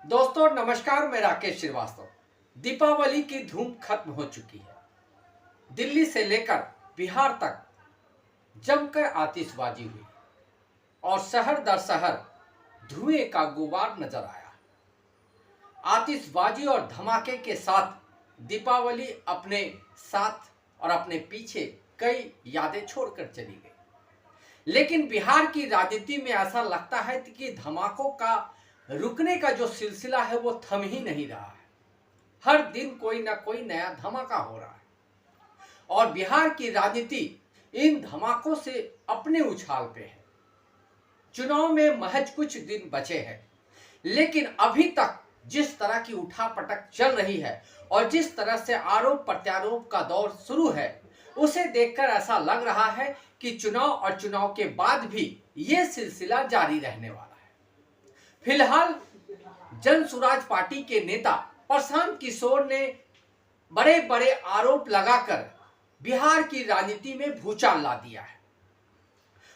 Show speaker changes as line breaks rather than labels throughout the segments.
दोस्तों नमस्कार, मैं राकेश श्रीवास्तव। दीपावली की धूम खत्म हो चुकी है। दिल्ली से लेकर बिहार तक जमकर आतिशबाजी हुई और शहर दर शहर धुएं का गुबार नजर आया। आतिशबाजी और धमाके के साथ दीपावली अपने साथ और अपने पीछे कई यादें छोड़कर चली गई। लेकिन बिहार की राजनीति में ऐसा लगता है कि धमाकों का रुकने का जो सिलसिला है वो थम ही नहीं रहा है। हर दिन कोई ना कोई नया धमाका हो रहा है और बिहार की राजनीति इन धमाकों से अपने उछाल पे है। चुनाव में महज कुछ दिन बचे हैं, लेकिन अभी तक जिस तरह की उठापटक चल रही है और जिस तरह से आरोप प्रत्यारोप का दौर शुरू है, उसे देखकर ऐसा लग रहा है कि चुनाव और चुनाव के बाद भी ये सिलसिला जारी रहने वाला है। फिलहाल जन सुराज पार्टी के नेता प्रशांत किशोर ने बड़े बड़े आरोप लगाकर बिहार की राजनीति में भूचाल ला दिया है।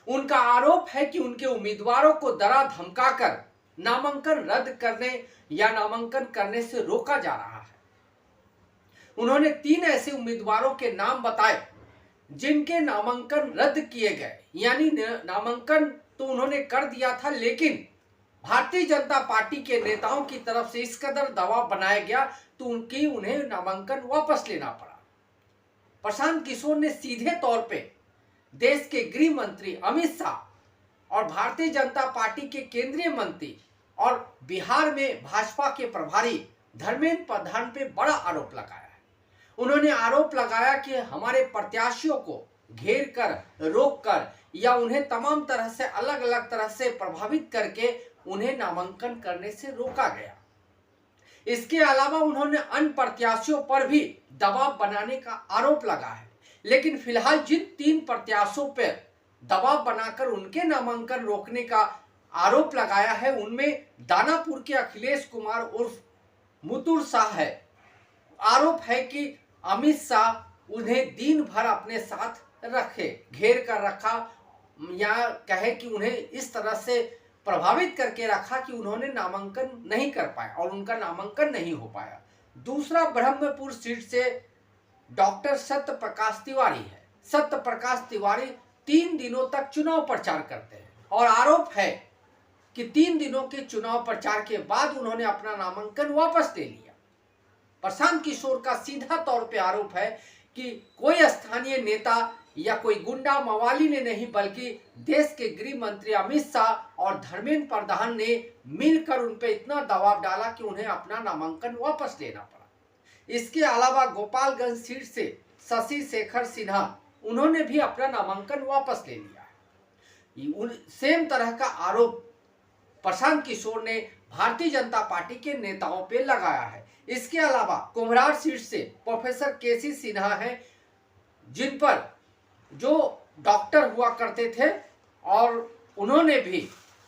उनका आरोप है कि उनके उम्मीदवारों को डरा धमकाकर नामांकन रद्द करने या नामांकन करने से रोका जा रहा है। उन्होंने 3 ऐसे उम्मीदवारों के नाम बताए जिनके नामांकन रद्द किए गए, यानी नामांकन तो उन्होंने कर दिया था, लेकिन भारतीय जनता पार्टी के नेताओं की तरफ से इस कदर दबाव बनाया गया तो उन्हें नामांकन वापस लेना पड़ा। प्रशांत किशोर ने सीधे तौर पे देश के गृह मंत्री अमित शाह और भारतीय जनता पार्टी के केंद्रीय मंत्री और बिहार में भाजपा के प्रभारी धर्मेंद्र प्रधान पे बड़ा आरोप लगाया है। उन्होंने आरोप लगाया कि हमारे प्रत्याशियों को घेर कर, रोक कर या उन्हें तमाम तरह से अलग अलग तरह से प्रभावित करके उन्हें नामांकन करने से रोका गया। इसके अलावा उन्होंने अन्य प्रत्याशियों पर भी दबाव बनाने का आरोप लगाया है। लेकिन फिलहाल जिन 3 प्रत्याशियों पर दबाव बनाकर उनके नामांकन रोकने का आरोप लगाया है, उनमें दानापुर के अखिलेश कुमार उर्फ मुतुर शाह है। आरोप है कि अमित शाह उन्हें दिन भर अपने साथ रखे, घेर कर रखा, या कहे कि उन्हें इस तरह से प्रभावित करके रखा कि उन्होंने नामांकन नहीं कर पाए और उनका नामांकन नहीं हो पाया। दूसरा ब्रह्मपुर सीट से डॉक्टर सत्य प्रकाश तिवारी है। सत्य प्रकाश तिवारी 3 दिनों तक चुनाव प्रचार करते हैं और आरोप है कि 3 दिनों के चुनाव प्रचार के बाद उन्होंने अपना नामांकन वापस ले लिया। प्रशांत किशोर का सीधा तौर पे आरोप है कि कोई स्थानीय नेता या कोई गुंडा मवाली ने नहीं, बल्कि देश के गृह मंत्री अमित शाह और धर्मेंद्र प्रधान ने मिलकर उन पे इतना दबाव डाला कि उन्हें अपना नामांकन वापस लेना पड़ा। इसके अलावा गोपालगंज सीट से शशि शेखर सिन्हा, उन्होंने भी अपना नामांकन वापस ले लिया है। सेम तरह का आरोप प्रशांत किशोर ने भारतीय जनता पार्टी के नेताओं पे लगाया है। इसके अलावा कुम्हरार सीट से प्रोफेसर केसी सिन्हा हैं, जिन पर जो डॉक्टर हुआ करते थे और उन्होंने भी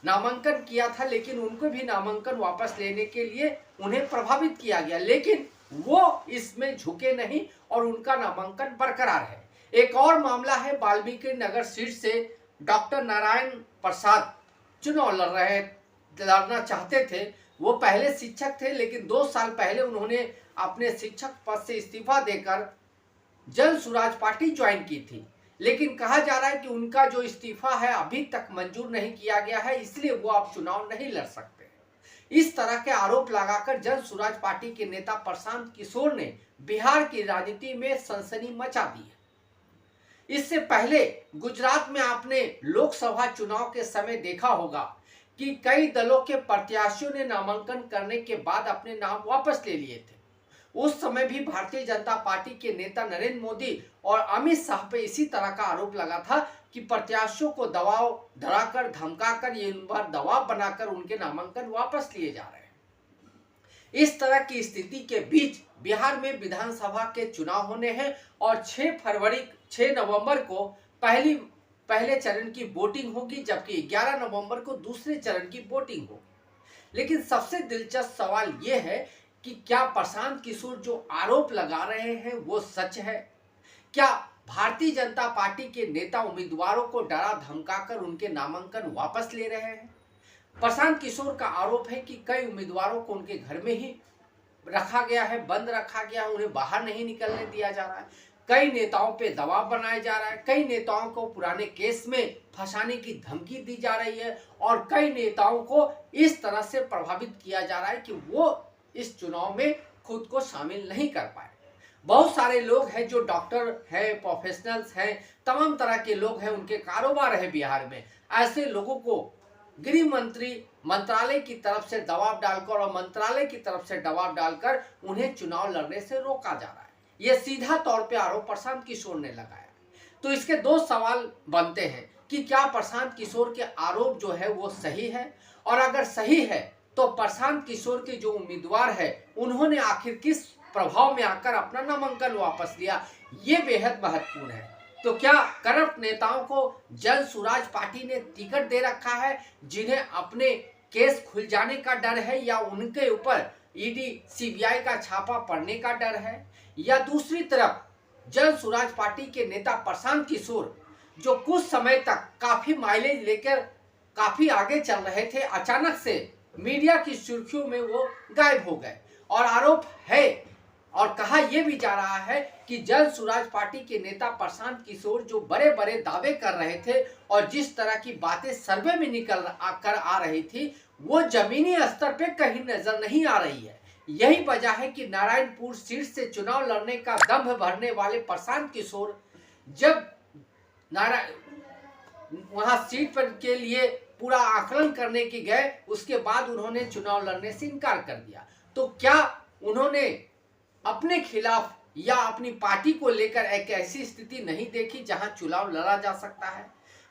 नामांकन किया था, लेकिन उनको भी नामांकन वापस लेने के लिए उन्हें प्रभावित किया गया, लेकिन वो इसमें झुके नहीं और उनका नामांकन बरकरार है। एक और मामला है वाल्मीकि नगर सीट से डॉक्टर नारायण प्रसाद चुनाव लड़ना चाहते थे। वो पहले शिक्षक थे, लेकिन 2 साल पहले उन्होंने अपने शिक्षक पद से इस्तीफा देकर जन सुराज पार्टी ज्वाइन की थी, लेकिन कहा जा रहा है कि उनका जो इस्तीफा है अभी तक मंजूर नहीं किया गया है, इसलिए वो अब चुनाव नहीं लड़ सकते। इस तरह के आरोप लगाकर जन सुराज पार्टी के नेता प्रशांत किशोर ने बिहार की राजनीति में सनसनी मचा दी है। इससे पहले गुजरात में आपने लोकसभा चुनाव के समय देखा होगा कि कई दलों के प्रत्याशियों ने नामांकन करने के बाद अपने नाम वापस ले लिए थे। उस समय भी भारतीय जनता पार्टी के नेता नरेंद्र मोदी और अमित शाह पे इसी तरह का आरोप लगा था कि प्रत्याशियों को दबाव डराकर, धमकाकर, ये इन बार दबाव बनाकर उनके नामांकन वापस लिए जा रहे हैं। इस तरह की स्थिति के बीच बिहार में विधानसभा के चुनाव होने हैं और 6 नवंबर को पहले चरण की वोटिंग होगी, जबकि 11 नवंबर को दूसरे चरण की वोटिंग होगी। लेकिन सबसे दिलचस्प सवाल यह है कि क्या प्रशांत किशोर जो आरोप लगा रहे हैं वो सच है? क्या भारतीय जनता पार्टी के नेता उम्मीदवारों को डरा धमकाकर उनके नामांकन वापस ले रहे हैं? प्रशांत किशोर का आरोप है कि कई उम्मीदवारों को उनके घर में ही रखा गया है, बंद रखा गया है, उन्हें बाहर नहीं निकलने दिया जा रहा है। कई नेताओं पे दबाव बनाया जा रहा है, कई नेताओं को पुराने केस में फंसाने की धमकी दी जा रही है और कई नेताओं को इस तरह से प्रभावित किया जा रहा है कि वो इस चुनाव में खुद को शामिल नहीं कर पाए। बहुत सारे लोग हैं जो डॉक्टर हैं, प्रोफेशनल्स हैं, तमाम तरह के लोग हैं, उनके कारोबार है बिहार में। ऐसे लोगों को गृह मंत्री मंत्रालय की तरफ से दबाव डालकर और मंत्रालय की तरफ से दबाव डालकर उन्हें चुनाव लड़ने से रोका जा रहा है। यह सीधा तौर पे आरोप प्रशांत किशोर ने लगाया। तो इसके दो सवाल बनते हैं कि क्या प्रशांत किशोर के आरोप जो है वो सही है, और अगर सही है तो प्रशांत किशोर के जो उम्मीदवार है उन्होंने आखिर किस प्रभाव में आकर अपना नामांकन वापस लिया, ये बेहद महत्वपूर्ण है। तो क्या करप्ट नेताओं को जन सुराज पार्टी ने टिकट दे रखा है जिन्हें अपने केस खुल जाने का डर है, या उनके ऊपर ईडी सीबीआई का छापा पड़ने का डर है, या दूसरी तरफ जन सुराज पार्टी के नेता प्रशांत किशोर जो कुछ समय तक काफी माइलेज लेकर काफी आगे चल रहे थे, अचानक से मीडिया की सुर्खियों में वो गायब हो गए। और आरोप है और कहा यह भी जा रहा है कि जन सुराज पार्टी के नेता प्रशांत किशोर जो बड़े बड़े दावे कर रहे थे और जिस तरह की बातें सर्वे में निकल कर आ रही थी वो जमीनी स्तर पे कहीं नजर नहीं आ रही है। यही वजह है कि नारायणपुर सीट से चुनाव लड़ने का दंभ भरने वाले प्रशांत किशोर जब वहां सीट पर के लिए पूरा आकलन करने के गए, उसके बाद उन्होंने चुनाव लड़ने से इनकार कर दिया। तो क्या उन्होंने अपने खिलाफ या अपनी पार्टी को लेकर एक ऐसी स्थिति नहीं देखी जहां चुनाव लड़ा जा सकता है?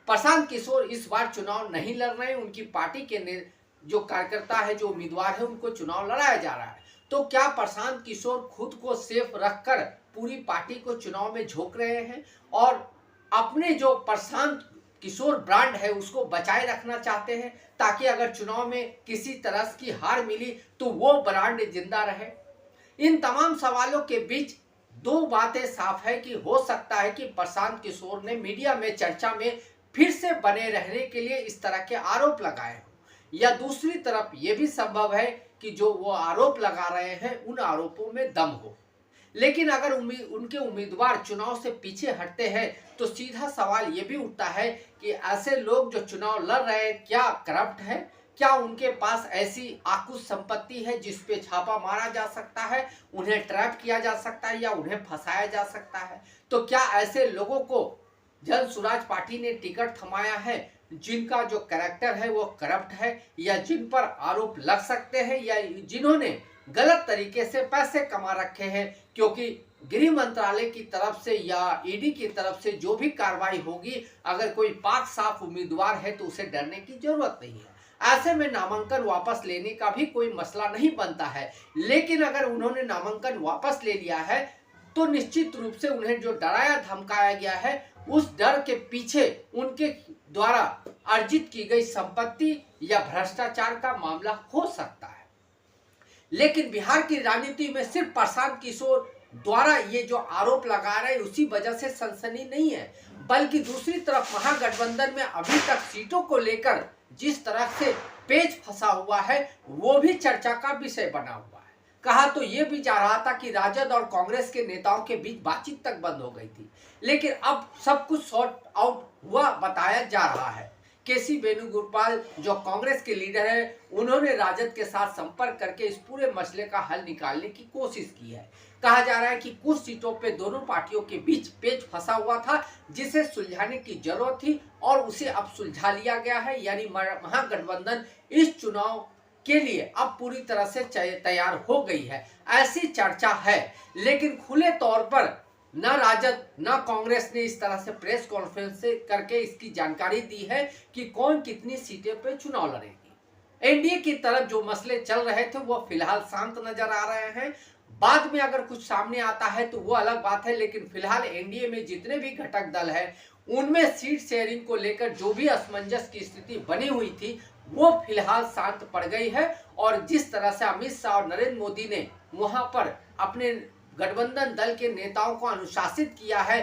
प्रशांत किशोर इस बार चुनाव नहीं लड़ रहे हैं, उनकी पार्टी के जो कार्यकर्ता है, जो उम्मीदवार है, उनको चुनाव लड़ाया जा रहा है। तो क्या प्रशांत किशोर खुद को सेफ रखकर पूरी पार्टी को चुनाव में झोंक रहे हैं और अपने जो प्रशांत किशोर ब्रांड है उसको बचाए रखना चाहते हैं, ताकि अगर चुनाव में किसी तरह की हार मिली तो वो ब्रांड जिंदा रहे? इन तमाम सवालों के बीच दो बातें साफ है कि हो सकता है कि प्रशांत किशोर ने मीडिया में चर्चा में फिर से बने रहने के लिए इस तरह के आरोप लगाए हो, या दूसरी तरफ यह भी संभव है कि जो वो आरोप लगा रहे हैं उन आरोपों में दम हो। लेकिन अगर उनके उम्मीदवार चुनाव से पीछे हटते हैं तो सीधा सवाल ये भी उठता है कि ऐसे लोग जो चुनाव लड़ रहे हैं क्या करप्ट है? क्या उनके पास ऐसी आकुश संपत्ति है जिस पे छापा मारा जा सकता है, उन्हें ट्रैप किया जा सकता है या उन्हें फंसाया जा सकता है? तो क्या ऐसे लोगों को जन सुराज पार्टी ने टिकट थमाया है जिनका जो कैरेक्टर है वो करप्ट है, या जिन पर आरोप लग सकते हैं, या जिन्होंने गलत तरीके से पैसे कमा रखे हैं? क्योंकि गृह मंत्रालय की तरफ से या ईडी की तरफ से जो भी कार्रवाई होगी, अगर कोई पाक साफ उम्मीदवार है तो उसे डरने की जरूरत नहीं है। ऐसे में नामांकन वापस लेने का भी कोई मसला नहीं बनता है। लेकिन अगर उन्होंने नामांकन वापस ले लिया है तो निश्चित रूप से उन्हें जो डराया धमकाया गया है उस डर के पीछे उनके द्वारा अर्जित की गई संपत्ति या भ्रष्टाचार का मामला हो सकता है। लेकिन बिहार की राजनीति में सिर्फ प्रशांत किशोर द्वारा ये जो आरोप लगा रहे हैं उसी वजह से सनसनी नहीं है, बल्कि दूसरी तरफ महागठबंधन में अभी तक सीटों को लेकर जिस तरह से पेच फंसा हुआ है वो भी चर्चा का विषय बना हुआ है। कहा तो ये भी जा रहा था कि राजद और कांग्रेस के नेताओं के बीच बातचीत तक बंद हो गई थी, लेकिन अब सब कुछ सॉर्ट आउट हुआ बताया जा रहा है। केसी वेणुगोपाल जो कांग्रेस के लीडर है उन्होंने राजद के साथ संपर्क करके इस पूरे मसले का हल निकालने की कोशिश की है। कहा जा रहा है कि कुछ सीटों पे दोनों पार्टियों के बीच पेच फंसा हुआ था जिसे सुलझाने की जरूरत थी और उसे अब सुलझा लिया गया है, यानी महागठबंधन इस चुनाव के लिए अब पूरी तरह से तैयार हो गई है, ऐसी चर्चा है। लेकिन खुले तौर पर न राजद न कांग्रेस ने इस तरह से प्रेस कॉन्फ्रेंस करके इसकी जानकारी दी है कि कौन कितनी सीटें पे चुनाव लड़ेगी। एनडीए की तरफ जो मसले चल रहे थे वो फिलहाल शांत नजर आ रहे हैं। बाद में अगर कुछ सामने आता है तो वो अलग बात है, लेकिन फिलहाल एनडीए में जितने भी घटक दल है उनमें सीट शेयरिंग को लेकर जो भी असमंजस की स्थिति बनी हुई थी वो फिलहाल शांत पड़ गई है। और जिस तरह से अमित शाह और नरेंद्र मोदी ने वहां पर अपने गठबंधन दल के नेताओं को अनुशासित किया है,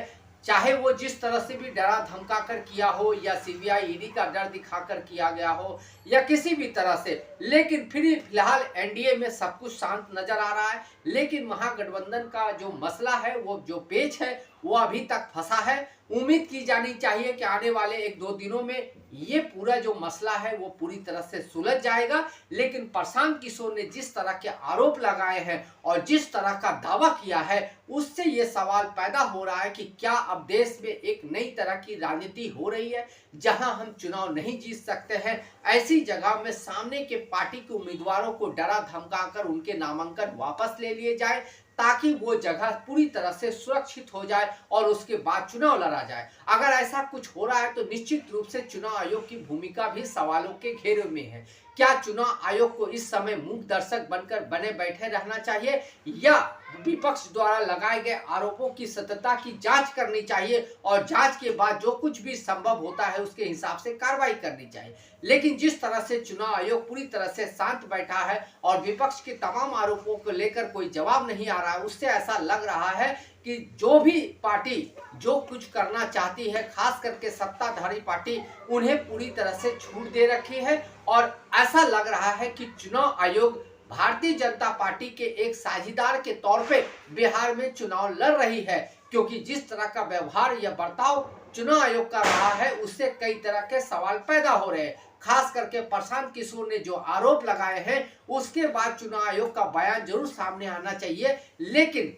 चाहे वो जिस तरह से भी डरा धमका कर किया हो या सीबीआई ईडी का डर दिखाकर किया गया हो या किसी भी तरह से, लेकिन फिलहाल एनडीए में सब कुछ शांत नजर आ रहा है। लेकिन महागठबंधन का जो मसला है, वो जो पेच है, वो अभी तक फंसा है। उम्मीद की जानी चाहिए कि आने वाले 1-2 दिनों में ये पूरा जो मसला है वो पूरी तरह से सुलझ जाएगा। लेकिन प्रशांत किशोर ने जिस तरह के आरोप लगाए हैं और जिस तरह का दावा किया है, उससे ये सवाल पैदा हो रहा है कि क्या अब देश में एक नई तरह की राजनीति हो रही है, जहां हम चुनाव नहीं जीत सकते हैं। ऐसी जगह में सामने के पार्टी के उम्मीदवारों को डरा धमकाकर उनके नामांकन वापस ले लिए जाए, ताकि वो जगह पूरी तरह से सुरक्षित हो जाए और उसके बाद चुनाव लड़ा जाए। अगर ऐसा कुछ हो रहा है तो निश्चित रूप से चुनाव आयोग की भूमिका भी सवालों के घेरे में है। क्या चुनाव आयोग को इस समय मूक दर्शक बनकर बने बैठे रहना चाहिए या विपक्ष द्वारा लगाए गए आरोपों की सत्यता की जांच करनी चाहिए और जांच के बाद जो कुछ भी संभव होता है उसके हिसाब से कार्रवाई करनी चाहिए। लेकिन जिस तरह से चुनाव आयोग पूरी तरह से शांत बैठा है और विपक्ष के तमाम आरोपों को लेकर कोई जवाब नहीं आ रहा है, उससे ऐसा लग रहा है कि जो भी पार्टी जो कुछ करना चाहती है, खास करके सत्ताधारी पार्टी, उन्हें पूरी तरह से छूट दे रखी है। और ऐसा लग रहा है कि चुनाव आयोग भारतीय जनता पार्टी के एक साझीदार के तौर पे बिहार में चुनाव लड़ रही है, क्योंकि जिस तरह का व्यवहार या बर्ताव चुनाव आयोग का रहा है, उससे कई तरह के सवाल पैदा हो रहे हैं। खास करके प्रशांत किशोर ने जो आरोप लगाए हैं, उसके बाद चुनाव आयोग का बयान जरूर सामने आना चाहिए। लेकिन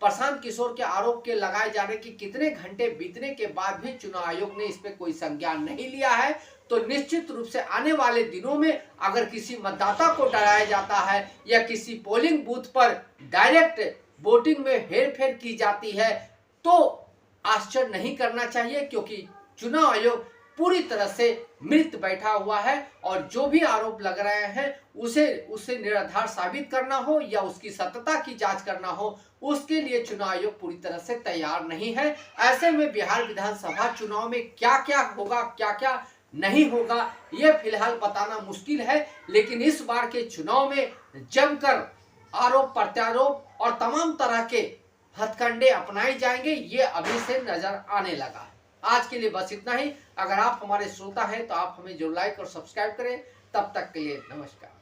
प्रशांत किशोर के आरोप के लगाए जाने के कितने घंटे बीतने के बाद भी चुनाव आयोग ने इस पे कोई संज्ञान नहीं लिया है, तो निश्चित रूप से आने वाले दिनों में अगर किसी मतदाता को डराया जाता है या किसी पोलिंग बूथ पर डायरेक्ट वोटिंग में हेरफेर की जाती है, तो आश्चर्य नहीं करना चाहिए, क्योंकि चुनाव आयोग पूरी तरह से मृत बैठा हुआ है और जो भी आरोप लग रहे हैं उसे निराधार साबित करना हो या उसकी सत्यता की जांच करना हो, उसके लिए चुनाव आयोग पूरी तरह से तैयार नहीं है। ऐसे में बिहार विधानसभा चुनाव में क्या क्या होगा, क्या क्या नहीं होगा, ये फिलहाल बताना मुश्किल है। लेकिन इस बार के चुनाव में जमकर आरोप प्रत्यारोप और तमाम तरह के हथकंडे अपनाए जाएंगे, ये अभी से नजर आने लगा है। आज के लिए बस इतना ही। अगर आप हमारे श्रोता हैं तो आप हमें जरूर लाइक और सब्सक्राइब करें। तब तक के लिए नमस्कार।